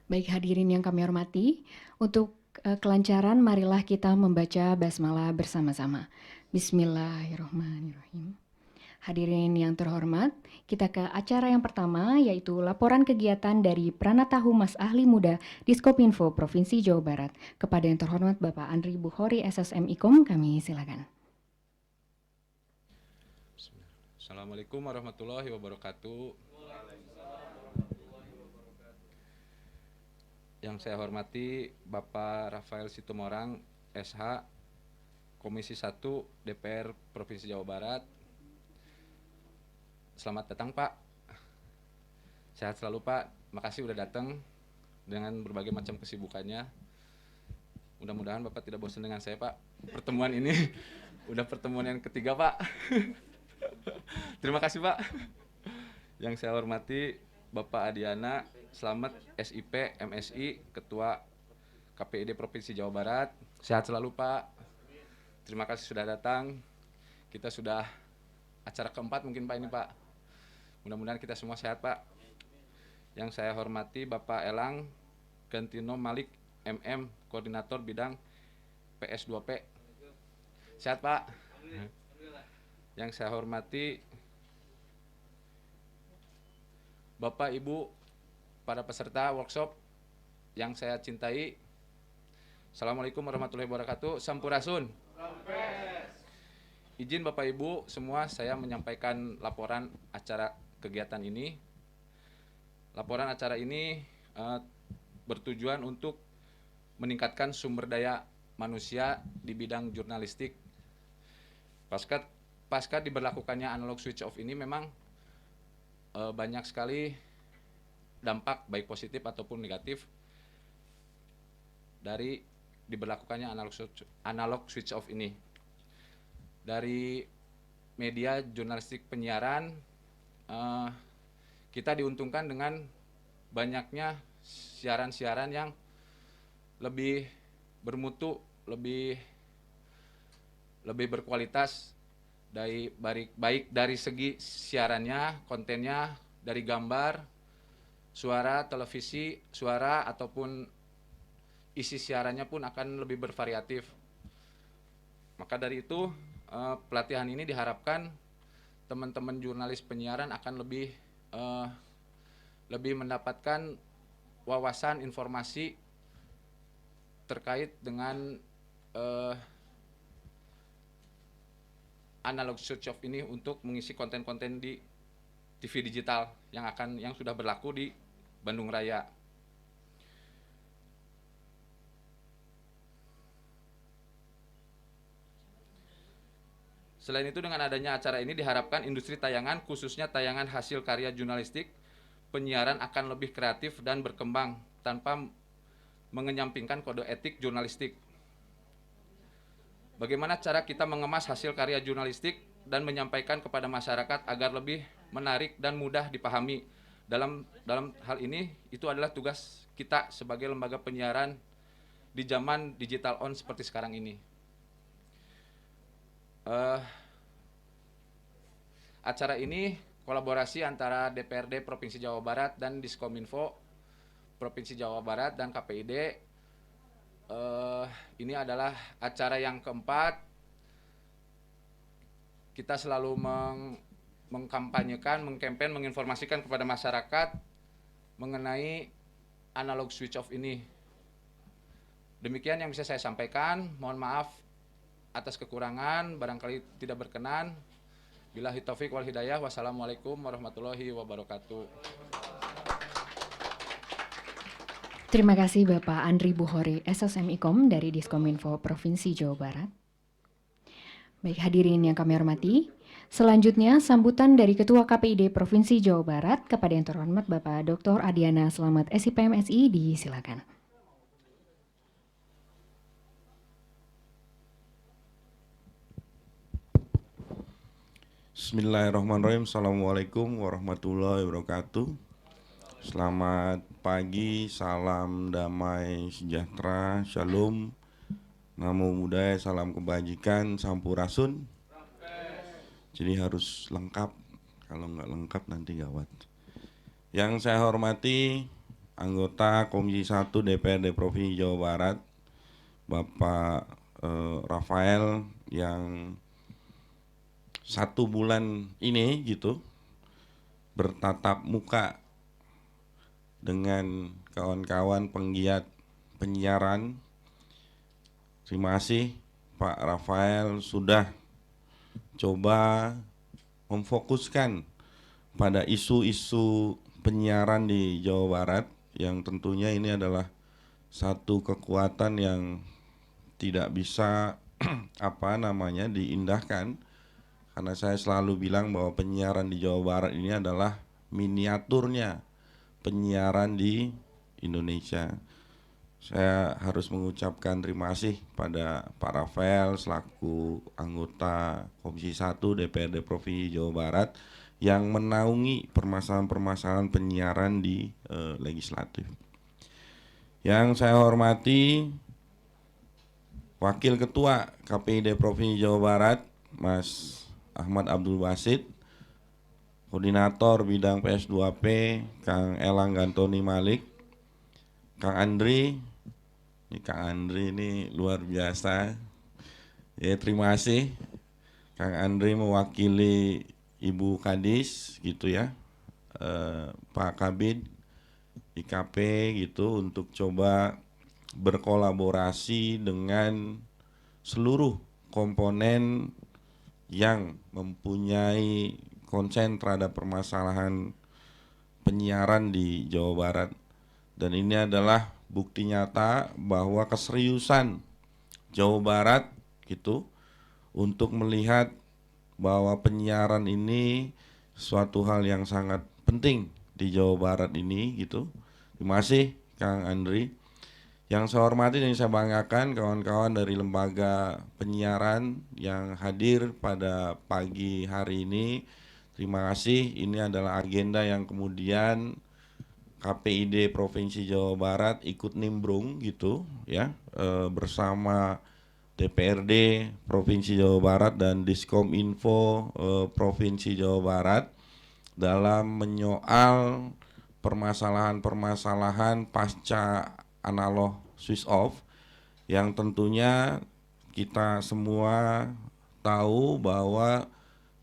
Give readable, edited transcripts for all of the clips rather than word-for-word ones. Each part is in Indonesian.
Baik hadirin yang kami hormati, untuk kelancaran marilah kita membaca basmalah bersama-sama. Bismillahirrahmanirrahim. Hadirin yang terhormat, kita ke acara yang pertama yaitu laporan kegiatan dari Pranata Humas Ahli Muda Diskominfo Provinsi Jawa Barat. Kepada yang terhormat Bapak Andri Bukhori SSM IKOM, kami silakan. Assalamualaikum warahmatullahi wabarakatuh. Yang saya hormati Bapak Rafael Situmorang, SH, Komisi 1 DPR Provinsi Jawa Barat. Selamat datang Pak. Sehat selalu Pak. Makasih udah datang dengan berbagai macam kesibukannya. Mudah-mudahan Bapak tidak bosan dengan saya Pak. Pertemuan ini udah pertemuan yang ketiga Pak. Terima kasih Pak. Yang saya hormati Bapak Adiana Slamet SIP MSI Ketua KPID Provinsi Jawa Barat. Sehat selalu Pak. Terima kasih sudah datang. Kita sudah acara keempat mungkin Pak ini Pak. Mudah-mudahan kita semua sehat Pak. Yang saya hormati Bapak Elang Gantino Malik MM Koordinator Bidang PS2P. Sehat Pak. Yang saya hormati Bapak Ibu para peserta workshop yang saya cintai. Assalamualaikum warahmatullahi wabarakatuh. Sampurasun. Izin Bapak Ibu semua saya menyampaikan laporan acara kegiatan ini. Laporan acara ini bertujuan untuk meningkatkan sumber daya manusia di bidang jurnalistik. Pasca diberlakukannya analog switch off ini memang banyak sekali dampak baik positif ataupun negatif dari diberlakukannya analog switch off ini. Dari media jurnalistik penyiaran, kita diuntungkan dengan banyaknya siaran-siaran yang lebih bermutu, lebih berkualitas, baik dari segi siarannya, kontennya, dari gambar, suara, televisi, suara, ataupun isi siarannya pun akan lebih bervariatif. Maka dari itu, pelatihan ini diharapkan teman-teman jurnalis penyiaran akan lebih mendapatkan wawasan informasi terkait dengan analog switch off ini untuk mengisi konten-konten di TV digital yang sudah berlaku di Bandung Raya. Selain itu, dengan adanya acara ini diharapkan industri tayangan, khususnya tayangan hasil karya jurnalistik, penyiaran akan lebih kreatif dan berkembang tanpa mengenyampingkan kode etik jurnalistik. Bagaimana cara kita mengemas hasil karya jurnalistik dan menyampaikan kepada masyarakat agar lebih menarik dan mudah dipahami. Dalam hal ini, itu adalah tugas kita sebagai lembaga penyiaran di zaman digital on seperti sekarang ini. Acara ini kolaborasi antara DPRD Provinsi Jawa Barat dan Diskominfo Provinsi Jawa Barat dan KPID. Ini adalah acara yang keempat. Kita selalu mengkampanyekan, mengkampen, menginformasikan kepada masyarakat mengenai analog switch off ini. Demikian yang bisa saya sampaikan. Mohon maaf atas kekurangan, barangkali tidak berkenan. Billahi taufik wal hidayah. Wassalamualaikum warahmatullahi wabarakatuh. Terima kasih Bapak Andri Bukhori SSM IKOM dari Diskominfo Provinsi Jawa Barat. Baik hadirin yang kami hormati, selanjutnya sambutan dari Ketua KPID Provinsi Jawa Barat kepada yang terhormat Bapak Dr. Adiana Slamet SIP MSI, disilakan. Bismillahirrahmanirrahim. Assalamualaikum warahmatullahi wabarakatuh. Selamat pagi, salam damai sejahtera, shalom, namo buddhaya, salam kebajikan, sampurasun. Jadi harus lengkap, kalau nggak lengkap nanti gawat. Yang saya hormati anggota Komisi 1 DPRD Provinsi Jawa Barat, Bapak Rafael, yang 1 bulan ini gitu bertatap muka dengan kawan-kawan penggiat penyiaran. Terima kasih Pak Rafael sudah coba memfokuskan pada isu-isu penyiaran di Jawa Barat, yang tentunya ini adalah satu kekuatan yang tidak bisa diindahkan, karena saya selalu bilang bahwa penyiaran di Jawa Barat ini adalah miniaturnya penyiaran di Indonesia. Saya harus mengucapkan terima kasih pada Pak Rafael selaku anggota Komisi 1 DPRD Provinsi Jawa Barat yang menaungi permasalahan-permasalahan penyiaran di legislatif. Yang saya hormati Wakil Ketua KPID Provinsi Jawa Barat, Mas Ahmad Abdul Basit, Koordinator Bidang PS2P, Kang Elang Gantoni Malik, Kang Andri. Kang Andri ini luar biasa. Ya, terima kasih. Kang Andri mewakili Ibu Kadis gitu ya, Pak Kabid, IKP gitu, untuk coba berkolaborasi dengan seluruh komponen yang mempunyai konsen terhadap permasalahan penyiaran di Jawa Barat. Dan ini adalah bukti nyata bahwa keseriusan Jawa Barat gitu untuk melihat bahwa penyiaran ini suatu hal yang sangat penting di Jawa Barat ini gitu. Terima kasih Kang Andri. Yang saya hormati dan saya banggakan kawan-kawan dari lembaga penyiaran yang hadir pada pagi hari ini. Terima kasih. Ini adalah agenda yang kemudian KPID Provinsi Jawa Barat ikut nimbrung gitu ya, bersama DPRD Provinsi Jawa Barat dan Diskominfo Provinsi Jawa Barat dalam menyoal permasalahan-permasalahan pasca analog switch off, yang tentunya kita semua tahu bahwa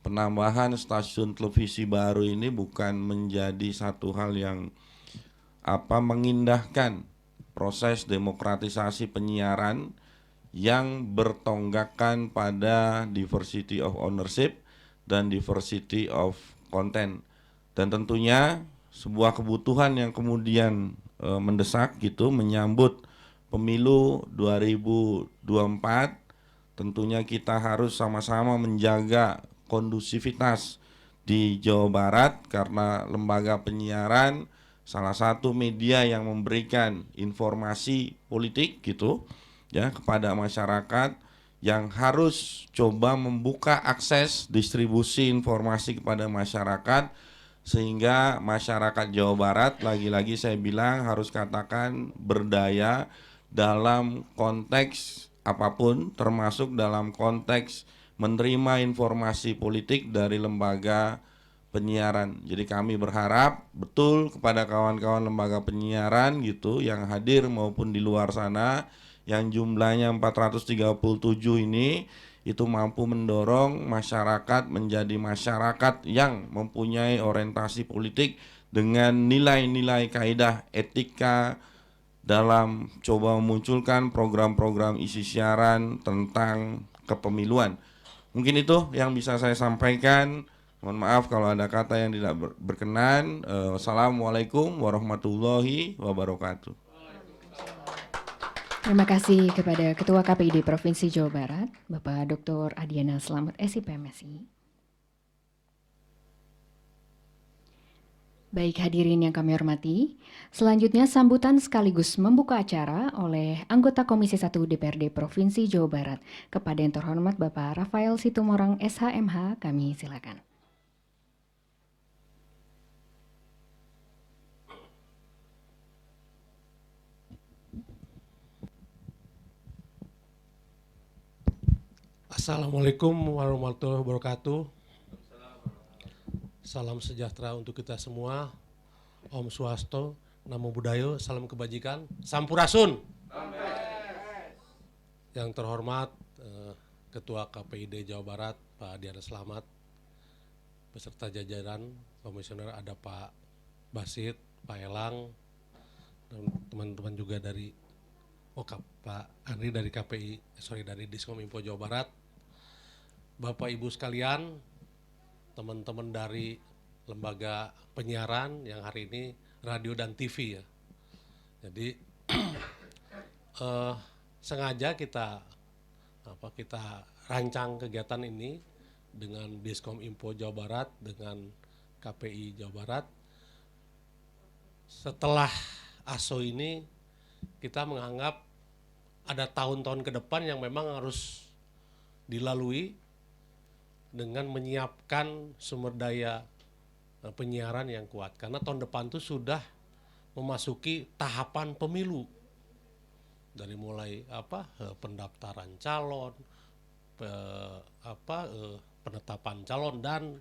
penambahan stasiun televisi baru ini bukan menjadi satu hal yang mengindahkan proses demokratisasi penyiaran yang bertonggakan pada diversity of ownership dan diversity of content. Dan tentunya sebuah kebutuhan yang kemudian mendesak gitu menyambut pemilu 2024, tentunya kita harus sama-sama menjaga kondusivitas di Jawa Barat, karena lembaga penyiaran salah satu media yang memberikan informasi politik gitu ya kepada masyarakat, yang harus coba membuka akses distribusi informasi kepada masyarakat, sehingga masyarakat Jawa Barat, lagi-lagi saya bilang, harus katakan berdaya dalam konteks apapun, termasuk dalam konteks menerima informasi politik dari lembaga penyiaran. Jadi kami berharap betul kepada kawan-kawan lembaga penyiaran gitu yang hadir maupun di luar sana, yang jumlahnya 437 ini, itu mampu mendorong masyarakat menjadi masyarakat yang mempunyai orientasi politik dengan nilai-nilai kaidah etika dalam coba memunculkan program-program isi siaran tentang kepemiluan. Mungkin itu yang bisa saya sampaikan. Mohon maaf kalau ada kata yang tidak berkenan. Wassalamualaikum warahmatullahi wabarakatuh. Terima kasih kepada Ketua KPID Provinsi Jawa Barat, Bapak Dr. Adiana Slamet SIPMSI. Baik hadirin yang kami hormati, selanjutnya sambutan sekaligus membuka acara oleh anggota Komisi 1 DPRD Provinsi Jawa Barat. Kepada yang terhormat Bapak Rafael Situmorang SHMH, kami silakan. Assalamualaikum warahmatullahi wabarakatuh. Salam sejahtera untuk kita semua. Om Swasto, Namo Buddhaya, salam kebajikan, Sampurasun. Yang terhormat Ketua KPID Jawa Barat Pak Diana Slamet, beserta jajaran komisioner ada Pak Basit, Pak Elang, dan teman-teman juga dari Pak Andri dari dari Diskominfo Jawa Barat, Bapak Ibu sekalian, teman-teman dari lembaga penyiaran yang hari ini radio dan TV ya. Jadi sengaja kita rancang kegiatan ini dengan Diskominfo Jawa Barat dengan KPI Jawa Barat. Setelah ASO ini kita menganggap ada tahun-tahun ke depan yang memang harus dilalui dengan menyiapkan sumber daya penyiaran yang kuat, karena tahun depan itu sudah memasuki tahapan pemilu, dari mulai pendaftaran calon, penetapan calon, dan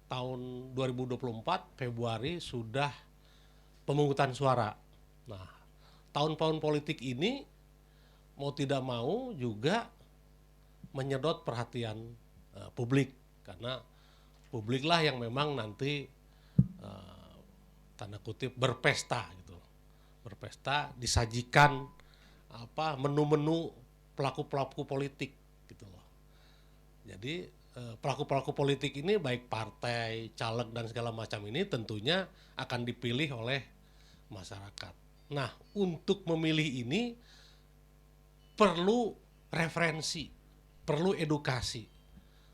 tahun 2024 Februari sudah pemungutan suara. Nah, tahun-tahun politik ini mau tidak mau juga menyedot perhatian publik, karena publiklah yang memang nanti tanda kutip berpesta gitu, berpesta disajikan menu-menu pelaku-pelaku politik gitu loh. Jadi pelaku-pelaku politik ini baik partai, caleg dan segala macam ini tentunya akan dipilih oleh masyarakat. Nah, untuk memilih ini perlu referensi, perlu edukasi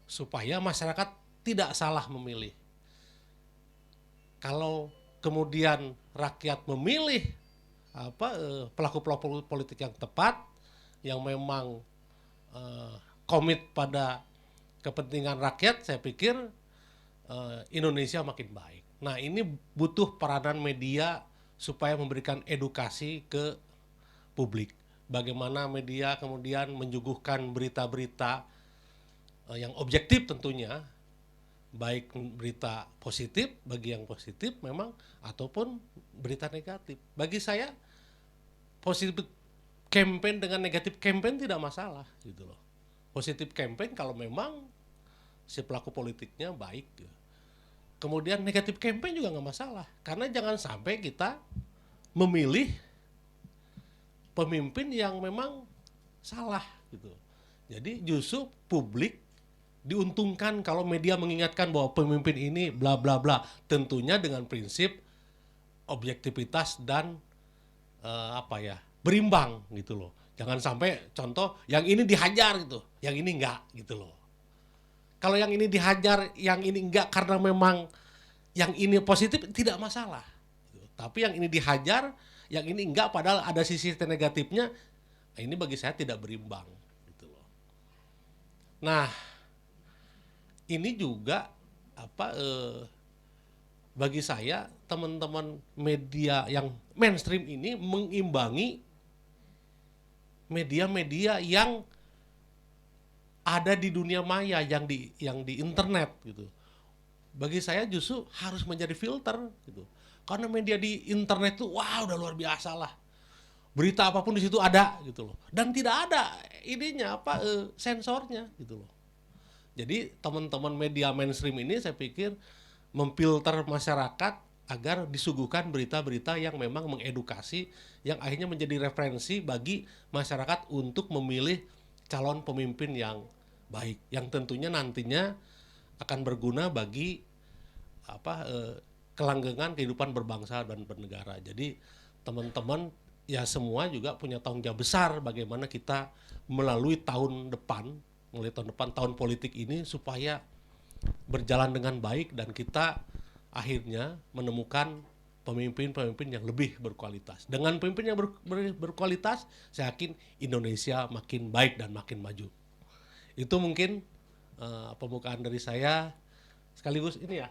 supaya masyarakat tidak salah memilih. Kalau kemudian rakyat memilih pelaku-pelaku politik yang tepat, yang memang komit pada kepentingan rakyat, saya pikir Indonesia makin baik. Nah, ini butuh peranan media supaya memberikan edukasi ke publik. Bagaimana media kemudian menyuguhkan berita-berita yang objektif tentunya, baik berita positif bagi yang positif memang ataupun berita negatif. Bagi saya positif campaign dengan negatif campaign tidak masalah gitu loh. Positif campaign kalau memang si pelaku politiknya baik gitu. Kemudian negatif campaign juga nggak masalah, karena jangan sampai kita memilih pemimpin yang memang salah gitu. Jadi justru publik diuntungkan kalau media mengingatkan bahwa pemimpin ini bla bla bla, tentunya dengan prinsip objektivitas dan berimbang gitu loh. Jangan sampai contoh yang ini dihajar gitu, yang ini enggak gitu loh. Kalau yang ini dihajar, yang ini enggak karena memang yang ini positif tidak masalah. Tapi yang ini dihajar, yang ini enggak padahal ada sisi negatifnya, ini bagi saya tidak berimbang gitu loh. Nah, ini juga bagi saya teman-teman media yang mainstream ini mengimbangi media-media yang ada di dunia maya, yang di internet gitu. Bagi saya justru harus menjadi filter gitu. Karena media di internet itu udah luar biasa lah. Berita apapun di situ ada gitu loh. Dan tidak ada sensornya gitu loh. Jadi teman-teman media mainstream ini saya pikir memfilter masyarakat agar disuguhkan berita-berita yang memang mengedukasi, yang akhirnya menjadi referensi bagi masyarakat untuk memilih calon pemimpin yang baik, yang tentunya nantinya akan berguna bagi kelanggengan kehidupan berbangsa dan bernegara. Jadi teman-teman ya semua juga punya tanggung jawab besar bagaimana kita melalui tahun depan, tahun politik ini supaya berjalan dengan baik dan kita akhirnya menemukan pemimpin-pemimpin yang lebih berkualitas. Dengan pemimpin yang berkualitas, saya yakin Indonesia makin baik dan makin maju. Itu mungkin pembukaan dari saya. Sekaligus ini ya.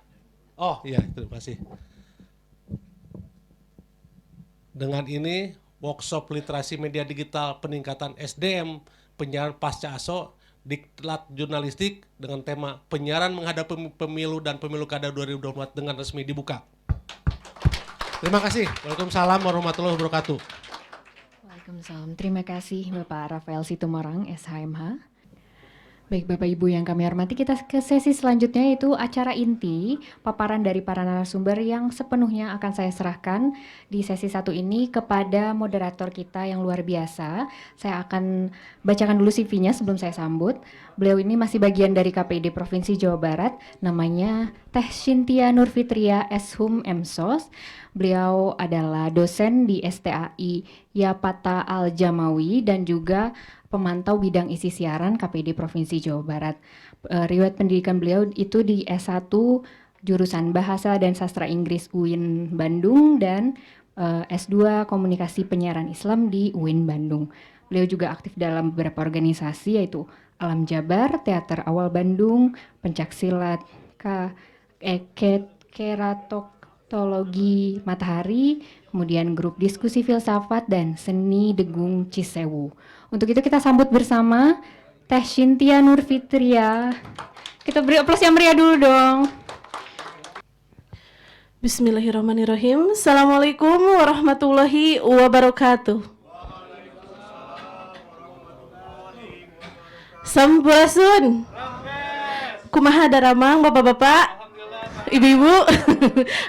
Oh iya, terima kasih. Dengan ini workshop literasi media digital peningkatan SDM penyiaran pasca ASO Diklat Jurnalistik dengan tema penyiaran menghadapi pemilu dan pemilu kada 2024 dengan resmi dibuka. Terima kasih. Waalaikumsalam warahmatullahi wabarakatuh. Waalaikumsalam. Terima kasih Bapak Rafael Situmorang, SHMH. Baik Bapak Ibu yang kami hormati, kita ke sesi selanjutnya yaitu acara inti, paparan dari para narasumber yang sepenuhnya akan saya serahkan di sesi satu ini kepada moderator kita yang luar biasa. Saya akan bacakan dulu CV-nya sebelum saya sambut. Beliau ini masih bagian dari KPID Provinsi Jawa Barat, namanya Teh Cynthia Nurfitria Eshum Msos. Beliau adalah dosen di STAI Yapata Al-Jamawi dan juga pemantau bidang isi siaran KPID Provinsi Jawa Barat. Riwayat pendidikan beliau itu di S1 jurusan Bahasa dan Sastra Inggris UIN Bandung dan S2 Komunikasi Penyiaran Islam di UIN Bandung. Beliau juga aktif dalam beberapa organisasi yaitu Alam Jabar, Teater Awal Bandung, Pencaksilat, Keratologi Matahari, kemudian grup diskusi filsafat dan seni Degung Cisewu. Untuk itu kita sambut bersama Teh Cynthia Nurfitria. Kita beri aplaus yang meriah dulu dong. Bismillahirrahmanirrahim. Assalamualaikum warahmatullahi wabarakatuh. Sampurasun. Kumaha daramang bapak-bapak, ibu-ibu,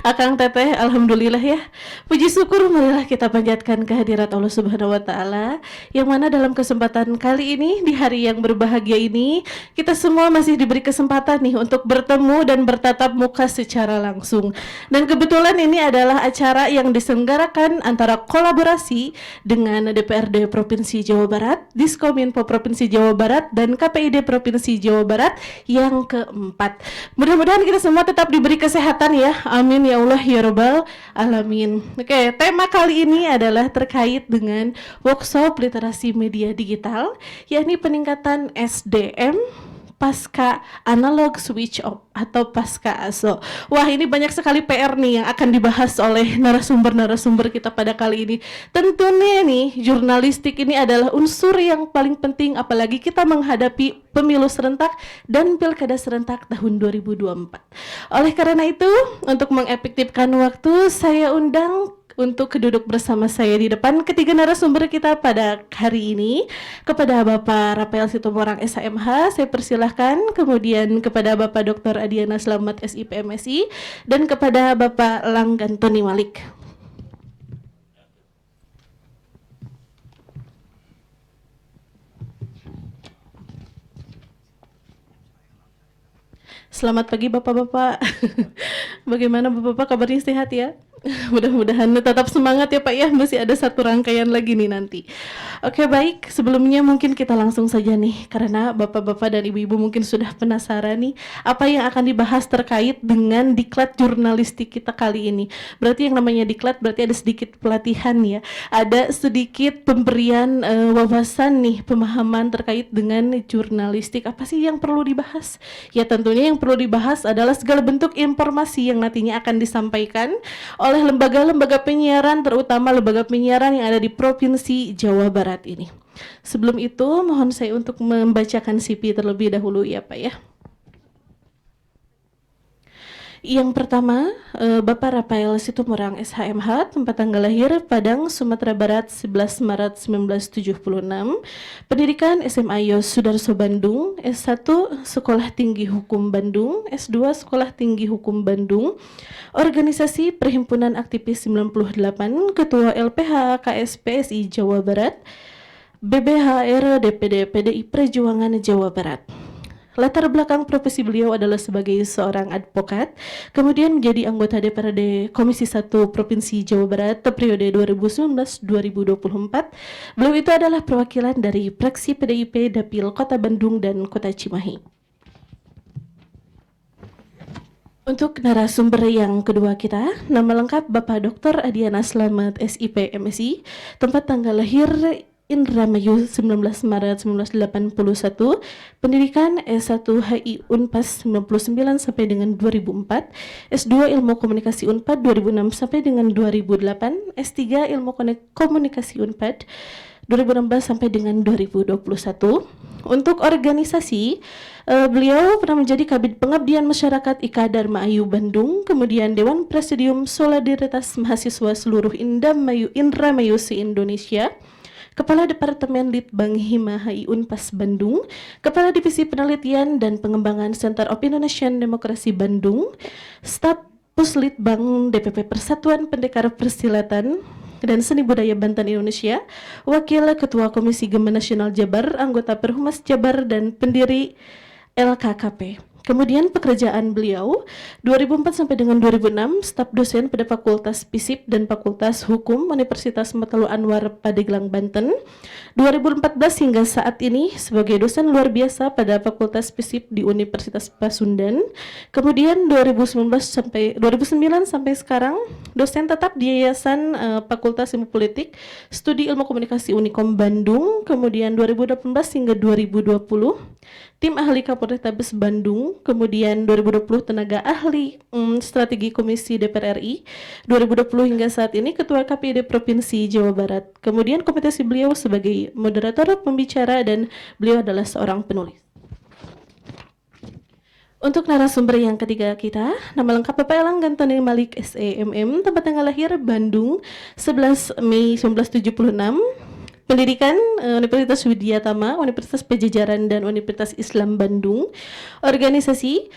akang teteh, alhamdulillah ya. Puji syukur marilah kita panjatkan kehadirat Allah Subhanahu wa taala yang mana dalam kesempatan kali ini di hari yang berbahagia ini kita semua masih diberi kesempatan nih untuk bertemu dan bertatap muka secara langsung. Dan kebetulan ini adalah acara yang diselenggarakan antara kolaborasi dengan DPRD Provinsi Jawa Barat, Diskominfo Provinsi Jawa Barat dan KPID Provinsi Jawa Barat yang keempat. Mudah-mudahan kita semua tetap diberi kesehatan ya. Amin ya Allah ya Rabbal alamin. Oke, tema kali ini adalah terkait dengan workshop literasi media digital, yakni peningkatan SDM pasca analog switch off atau pasca ASO. Wah, ini banyak sekali PR nih yang akan dibahas oleh narasumber-narasumber kita pada kali ini. Tentunya nih, jurnalistik ini adalah unsur yang paling penting apalagi kita menghadapi pemilu serentak dan pilkada serentak tahun 2024. Oleh karena itu, untuk mengefektifkan waktu, saya undang untuk duduk bersama saya di depan ketiga narasumber kita pada hari ini. Kepada Bapak Rafael Situmorang SHMH, saya persilahkan, kemudian kepada Bapak Dr. Adiana Slamet SIP MSI, dan kepada Bapak Langgantoni Malik. Selamat pagi Bapak-Bapak. Bagaimana Bapak-Bapak, kabarnya sehat ya? Mudah-mudahan tetap semangat ya Pak ya, masih ada satu rangkaian lagi nih nanti. Oke baik, sebelumnya mungkin kita langsung saja nih, karena Bapak-Bapak dan Ibu-Ibu mungkin sudah penasaran nih apa yang akan dibahas terkait dengan diklat jurnalistik kita kali ini. Berarti yang namanya diklat berarti ada sedikit pelatihan ya, ada sedikit pemberian wawasan nih, pemahaman terkait dengan jurnalistik. Apa sih yang perlu dibahas? Ya tentunya yang perlu dibahas adalah segala bentuk informasi yang nantinya akan disampaikan oleh lembaga-lembaga penyiaran, terutama lembaga penyiaran yang ada di Provinsi Jawa Barat ini. Sebelum itu, mohon saya untuk membacakan CV terlebih dahulu ya Pak ya. Yang pertama, Bapak Rafael Situmorang SHMH, tempat tanggal lahir Padang, Sumatera Barat 11 Maret 1976. Pendidikan SMA Yos Sudarso Bandung, S1 Sekolah Tinggi Hukum Bandung, S2 Sekolah Tinggi Hukum Bandung. Organisasi Perhimpunan Aktivis 98, Ketua LPH KSPSI Jawa Barat, BBHR DPD PDI Perjuangan Jawa Barat. Latar belakang profesi beliau adalah sebagai seorang advokat, kemudian menjadi anggota DPRD Komisi 1 Provinsi Jawa Barat periode 2019-2024. Beliau itu adalah perwakilan dari fraksi PDIP Dapil Kota Bandung dan Kota Cimahi. Untuk narasumber yang kedua kita, nama lengkap Bapak Dr. Adiana Slamet SIP MSI, tempat tanggal lahir Indramayu 19 Maret 1981, pendidikan S1 HI Unpas 99 sampai dengan 2004, S2 Ilmu Komunikasi Unpad 2006 sampai dengan 2008, S3 Ilmu Komunikasi Unpad 2016 sampai dengan 2021. Untuk organisasi, beliau pernah menjadi Kabid Pengabdian Masyarakat IKA Dharma Ayu Bandung, kemudian Dewan Presidium Solidaritas Mahasiswa Seluruh Indramayu se-Indonesia, Kepala Departemen Litbang Hima HI Unpas Bandung, Kepala Divisi Penelitian dan Pengembangan Center of Indonesian Democracy Bandung, Staf Puslitbang DPP Persatuan Pendekar Persilatan dan Seni Budaya Banten Indonesia, Wakil Ketua Komisi Gema Nasional Jabar, anggota Perhumas Jabar dan pendiri LKKP. Kemudian pekerjaan beliau 2004 sampai dengan 2006 staf dosen pada Fakultas FISIP dan Fakultas Hukum Universitas Matalu Anwar Pandeglang Banten. 2014 hingga saat ini sebagai dosen luar biasa pada Fakultas FISIP di Universitas Pasundan. Kemudian 2009 sampai sekarang dosen tetap di Yayasan Fakultas Ilmu Politik Studi Ilmu Komunikasi Unikom Bandung. Kemudian 2018 hingga 2020 tim ahli Kapolrestabes Bandung, kemudian 2020 tenaga ahli strategi Komisi DPR RI, 2020 hingga saat ini Ketua KPID Provinsi Jawa Barat. Kemudian kompetensi beliau sebagai moderator, pembicara, dan beliau adalah seorang penulis. Untuk narasumber yang ketiga kita, nama lengkap Bapak Elang Gantoni Malik SEMM, tempat tanggal lahir Bandung 11 Mei 1976, pendidikan Universitas Widyatama, Universitas Pajajaran, dan Universitas Islam Bandung, organisasi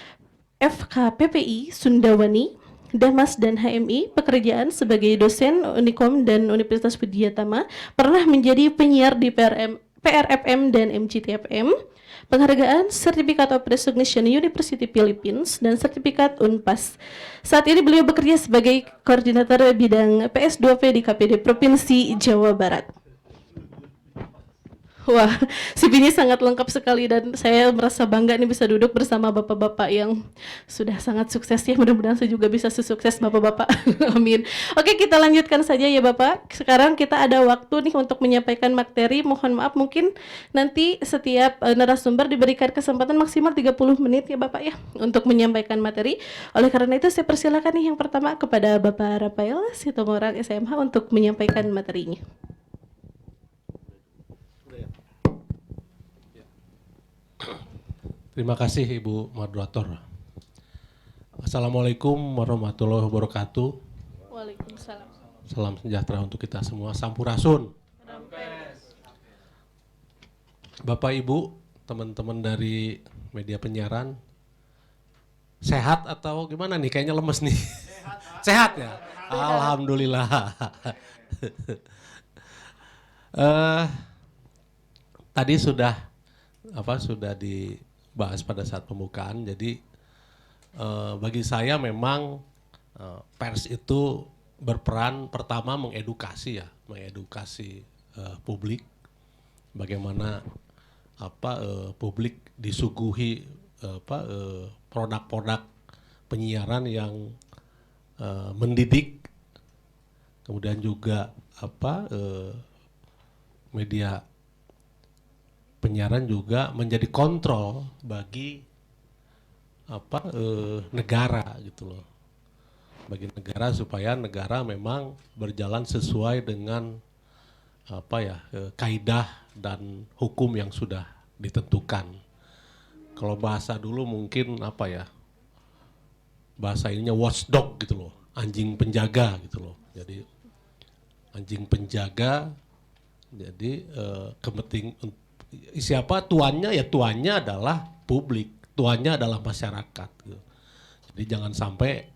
FKPPI Sundawani, Damas dan HMI, pekerjaan sebagai dosen Unikom dan Universitas Widyatama, pernah menjadi penyiar di PRFM dan MCTFM, penghargaan Certificate of Recognition University Philippines dan sertifikat Unpas. Saat ini beliau bekerja sebagai koordinator bidang PS2P di KPD Provinsi Jawa Barat. Wah, CV-nya sangat lengkap sekali dan saya merasa bangga nih bisa duduk bersama bapak-bapak yang sudah sangat sukses ya. Mudah-mudahan saya juga bisa sesukses bapak-bapak. Amin. Oke, kita lanjutkan saja ya Bapak. Sekarang kita ada waktu nih untuk menyampaikan materi. Mohon maaf mungkin nanti setiap narasumber diberikan kesempatan maksimal 30 menit ya Bapak ya untuk menyampaikan materi. Oleh karena itu saya persilakan nih yang pertama kepada Bapak Rafael Situmorang SMH untuk menyampaikan materinya. Terima kasih Ibu Moderator. Assalamualaikum warahmatullahi wabarakatuh. Waalaikumsalam. Salam sejahtera untuk kita semua. Sampurasun. Bapak Ibu, teman-teman dari media penyiaran, sehat atau gimana nih? Kayaknya lemes nih. Sehat ya? Alhamdulillah. Tadi sudah dibahas pada saat pembukaan. Jadi bagi saya memang pers itu berperan pertama mengedukasi publik, bagaimana publik disuguhi produk-produk penyiaran yang mendidik, kemudian juga media penyiaran juga menjadi kontrol bagi negara gitu loh, bagi negara supaya negara memang berjalan sesuai dengan kaidah dan hukum yang sudah ditentukan. Kalau bahasa dulu mungkin bahasa ininya watchdog gitu loh, anjing penjaga gitu loh. Jadi anjing penjaga, jadi siapa tuannya ya, tuannya adalah publik, tuannya adalah masyarakat gitu. Jadi jangan sampai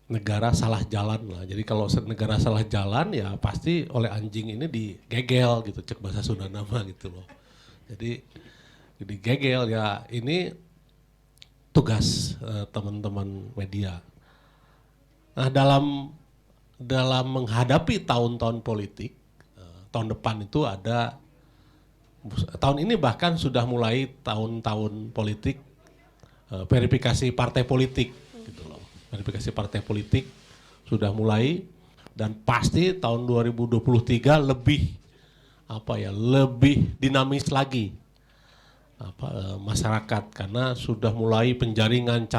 negara salah jalan lah. Jadi kalau negara salah jalan ya pasti oleh anjing ini digegel gitu, cek bahasa Sunda nama gitu loh. Jadi digegel ya, ini tugas teman-teman media. Nah, dalam menghadapi tahun-tahun politik, tahun depan itu tahun ini bahkan sudah mulai tahun-tahun politik, verifikasi partai politik gitu loh. Verifikasi partai politik sudah mulai, dan pasti tahun 2023 lebih lebih dinamis lagi masyarakat, karena sudah mulai penjaringan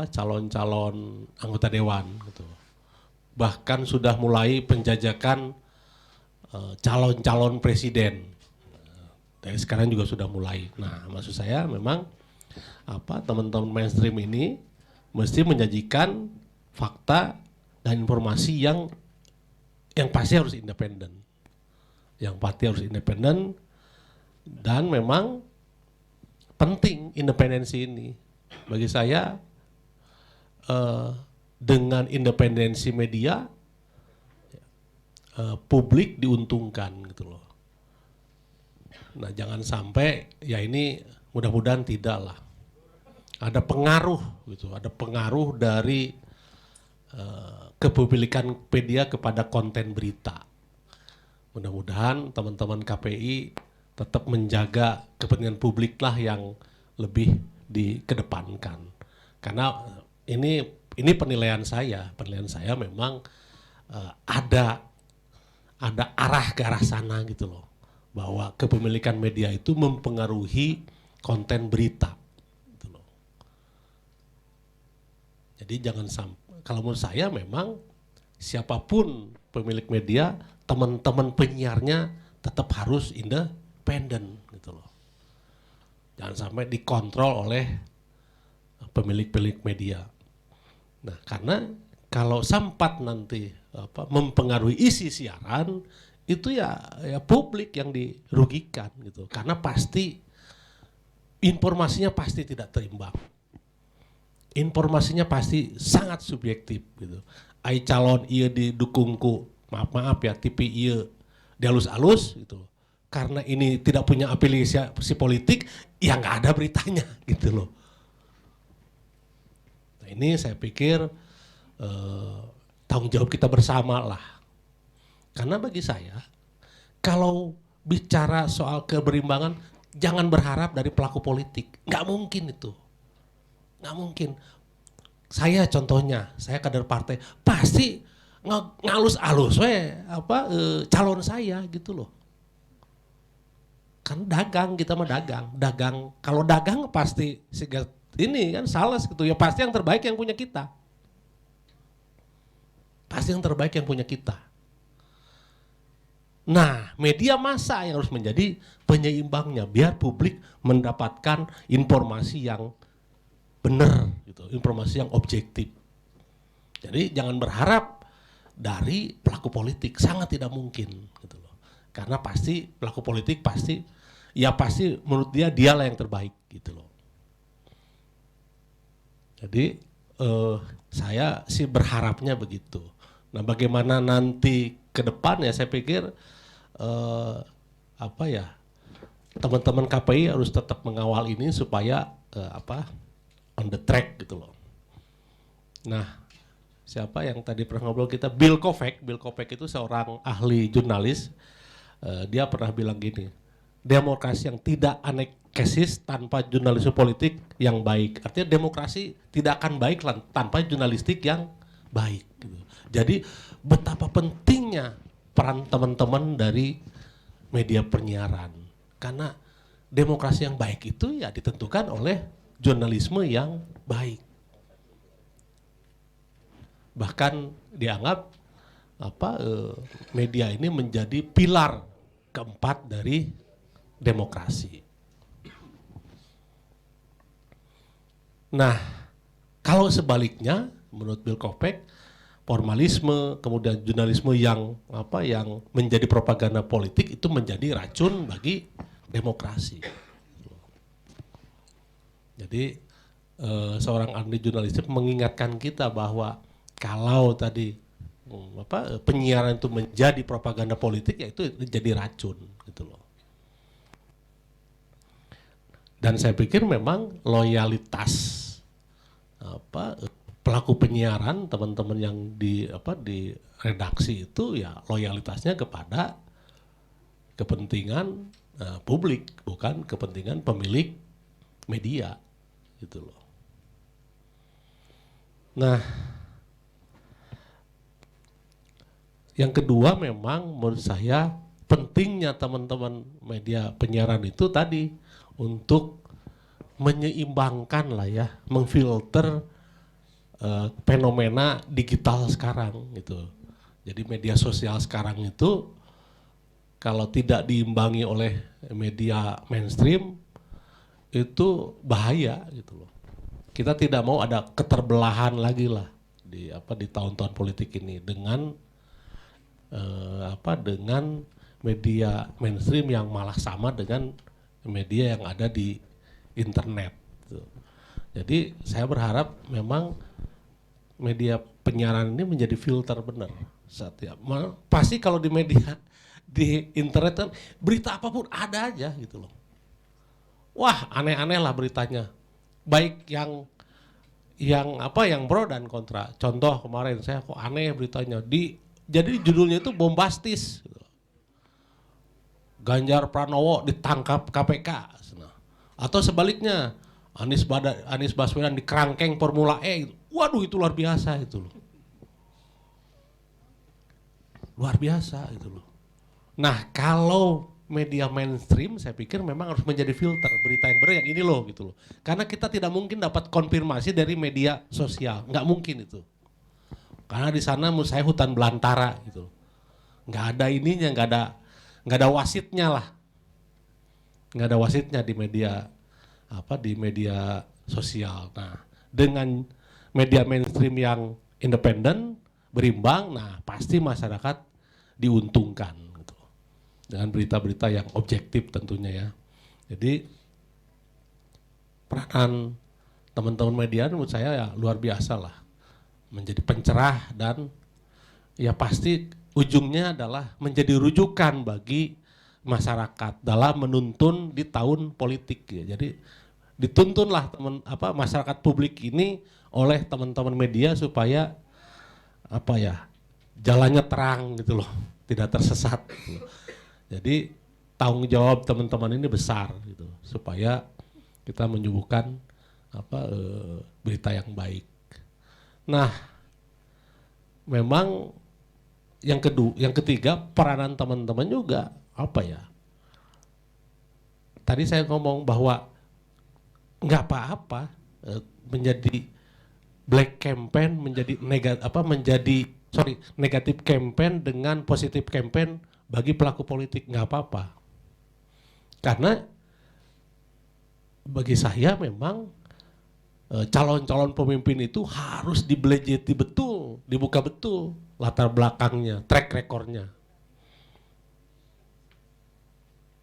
calon-calon anggota dewan gitu. Bahkan sudah mulai penjajakan calon-calon presiden. Dari sekarang juga sudah mulai. Nah, maksud saya memang teman-teman mainstream ini mesti menyajikan fakta dan informasi yang pasti harus independen. Yang pasti harus independen, dan memang penting independensi ini. Bagi saya dengan independensi media publik diuntungkan gitu loh. Nah, jangan sampai ya ini, mudah-mudahan tidak lah. Ada pengaruh gitu, ada pengaruh dari kepemilikan media kepada konten berita. Mudah-mudahan teman-teman KPI tetap menjaga kepentingan publik lah yang lebih dikedepankan. Karena ini penilaian saya memang ada arah ke arah sana gitu loh, bahwa kepemilikan media itu mempengaruhi konten berita gitu loh. Jadi jangan sampai, kalau menurut saya memang siapapun pemilik media, teman-teman penyiarnya tetap harus independen gitu loh. Jangan sampai dikontrol oleh pemilik-pemilik media. Nah, karena kalau sempat nanti mempengaruhi isi siaran, itu ya publik yang dirugikan gitu. Karena pasti informasinya pasti tidak terimbang. Informasinya pasti sangat subjektif gitu. Ai calon ieu didukungku, maaf ya, TV ieu dialus-alus gitu. Karena ini tidak punya afiliasi politik, ya nggak ada beritanya gitu loh. Nah, ini saya pikir tanggung jawab kita bersama lah. Karena bagi saya, kalau bicara soal keberimbangan, jangan berharap dari pelaku politik. Nggak mungkin itu. Nggak mungkin. Saya contohnya, saya kader partai, pasti ngalus-alus calon saya gitu loh. Kan dagang, kita mah dagang. Kalau dagang pasti ini kan sales gitu ya, pasti yang terbaik yang punya kita. Pasti yang terbaik yang punya kita. Nah, media massa yang harus menjadi penyeimbangnya biar publik mendapatkan informasi yang benar gitu, informasi yang objektif. Jadi jangan berharap dari pelaku politik, sangat tidak mungkin gitu loh. Karena pasti pelaku politik pasti menurut dialah yang terbaik gitu loh. Jadi saya sih berharapnya begitu. Nah, bagaimana nanti ke depan ya, saya pikir teman-teman KPI harus tetap mengawal ini supaya on the track gitu loh. Nah, siapa yang tadi pernah ngobrol kita, Bill Kovec itu seorang ahli jurnalis. Dia pernah bilang gini, demokrasi yang tidak anarkis tanpa jurnalisme politik yang baik. Artinya demokrasi tidak akan baik tanpa jurnalistik yang baik gitu. Jadi betapa pentingnya peran teman-teman dari media penyiaran. Karena demokrasi yang baik itu ya ditentukan oleh jurnalisme yang baik. Bahkan dianggap media ini menjadi pilar keempat dari demokrasi. Nah, kalau sebaliknya menurut Bill Kovec, formalisme kemudian jurnalisme yang menjadi propaganda politik itu menjadi racun bagi demokrasi. Jadi seorang ahli jurnalistik mengingatkan kita bahwa kalau tadi penyiaran itu menjadi propaganda politik, ya itu jadi racun gitu loh. Dan saya pikir memang loyalitas pelaku penyiaran, teman-teman yang di redaksi itu ya loyalitasnya kepada kepentingan publik, bukan kepentingan pemilik media gitu loh. Nah, Yang kedua memang menurut saya pentingnya teman-teman media penyiaran itu tadi untuk menyeimbangkan lah ya, memfilter fenomena digital sekarang gitu. Jadi media sosial sekarang itu kalau tidak diimbangi oleh media mainstream itu bahaya gitu loh. Kita tidak mau ada keterbelahan lagi lah di tahun-tahun politik ini dengan dengan media mainstream yang malah sama dengan media yang ada di internet. Gitu. Jadi saya berharap memang media penyiaran ini menjadi filter benar. Pasti kalau di media di internet kan berita apapun ada aja gitu loh. Wah, aneh-aneh lah beritanya. Baik yang pro dan kontra. Contoh kemarin saya kok aneh beritanya. Jadi judulnya itu bombastis. Ganjar Pranowo ditangkap KPK. Atau sebaliknya, Anies Baswedan di kerangkeng Formula E. Waduh, itu luar biasa itu loh. Luar biasa itu loh. Nah, kalau media mainstream saya pikir memang harus menjadi filter berita yang benar yang ini loh gitu loh. Karena kita tidak mungkin dapat konfirmasi dari media sosial, nggak mungkin itu. Karena di sana menurut saya hutan belantara gitu. Nggak ada ininya, nggak ada wasitnya lah. Nggak ada wasitnya di media sosial. Nah, dengan media mainstream yang independen, berimbang, nah pasti masyarakat diuntungkan gitu. Dengan berita-berita yang objektif tentunya ya. Jadi peranan teman-teman media menurut saya ya luar biasa lah. Menjadi pencerah dan ya pasti ujungnya adalah menjadi rujukan bagi masyarakat dalam menuntun di tahun politik ya. Jadi dituntunlah masyarakat publik ini oleh teman-teman media supaya jalannya terang gitu loh, tidak tersesat gitu. Jadi tanggung jawab teman-teman ini besar gitu supaya kita menyuguhkan berita yang baik. Nah, memang yang ketiga peranan teman-teman juga tadi saya ngomong bahwa nggak apa-apa menjadi black campaign menjadi negatif campaign dengan positif campaign bagi pelaku politik, nggak apa-apa. Karena bagi saya memang calon-calon pemimpin itu harus dibelejeti betul, dibuka betul latar belakangnya, track recordnya.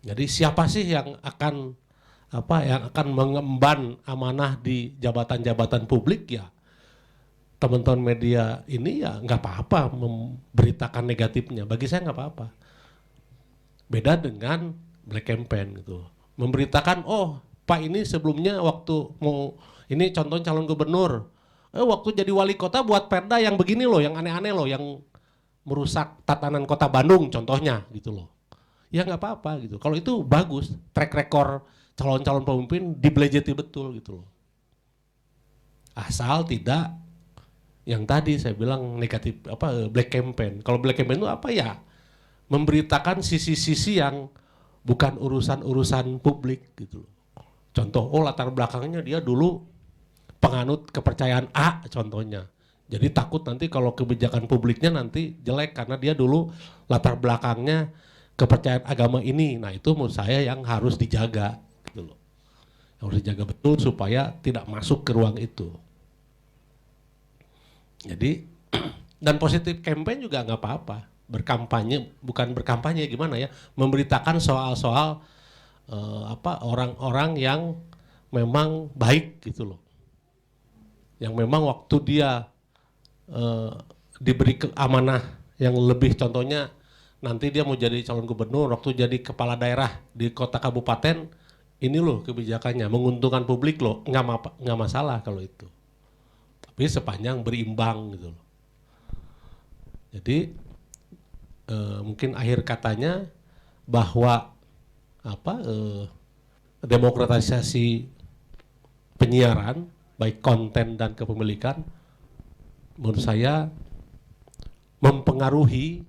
Jadi siapa sih yang akan mengemban amanah di jabatan-jabatan publik ya? Teman-teman media ini ya nggak apa-apa memberitakan negatifnya. Bagi saya nggak apa-apa. Beda dengan black campaign gitu. Memberitakan, oh Pak ini sebelumnya waktu ini contoh calon gubernur, waktu jadi wali kota buat perda yang begini loh, yang aneh-aneh loh, yang merusak tatanan kota Bandung contohnya gitu loh. Ya nggak apa-apa gitu. Kalau itu bagus, track record calon-calon pemimpin dibelejeti betul gitu loh. Asal tidak yang tadi saya bilang negatif black campaign. Kalau black campaign itu memberitakan sisi-sisi yang bukan urusan publik gitu loh. Contoh, latar belakangnya dia dulu penganut kepercayaan A contohnya. Jadi takut nanti kalau kebijakan publiknya nanti jelek karena dia dulu latar belakangnya kepercayaan agama ini. Nah, itu menurut saya yang harus dijaga gitu loh. Harus dijaga betul supaya tidak masuk ke ruang itu. Jadi dan positif campaign juga nggak apa-apa. Bukan berkampanye gimana ya, memberitakan soal-soal orang-orang yang memang baik gitu loh. Yang memang waktu dia diberi amanah yang lebih, contohnya nanti dia mau jadi calon gubernur, waktu jadi kepala daerah di kota kabupaten, ini loh kebijakannya, menguntungkan publik loh, nggak masalah kalau itu. Tapi sepanjang berimbang gitu loh. Jadi mungkin akhir katanya bahwa demokratisasi penyiaran baik konten dan kepemilikan menurut saya mempengaruhi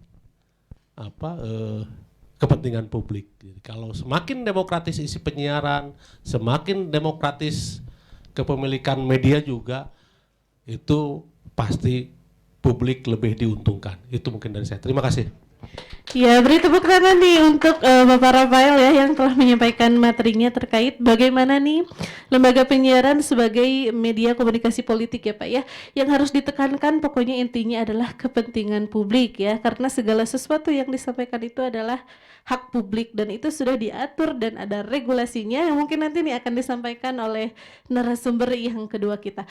kepentingan publik. Jadi kalau semakin demokratis isi penyiaran, semakin demokratis kepemilikan media juga, itu pasti publik lebih diuntungkan. Itu mungkin dari saya. Terima kasih. Ya, beri tepuk tangan nih untuk Bapak Rafael ya yang telah menyampaikan materinya terkait bagaimana nih lembaga penyiaran sebagai media komunikasi politik ya Pak ya. Yang harus ditekankan pokoknya intinya adalah kepentingan publik ya, karena segala sesuatu yang disampaikan itu adalah hak publik dan itu sudah diatur dan ada regulasinya yang mungkin nanti nih akan disampaikan oleh narasumber yang kedua kita.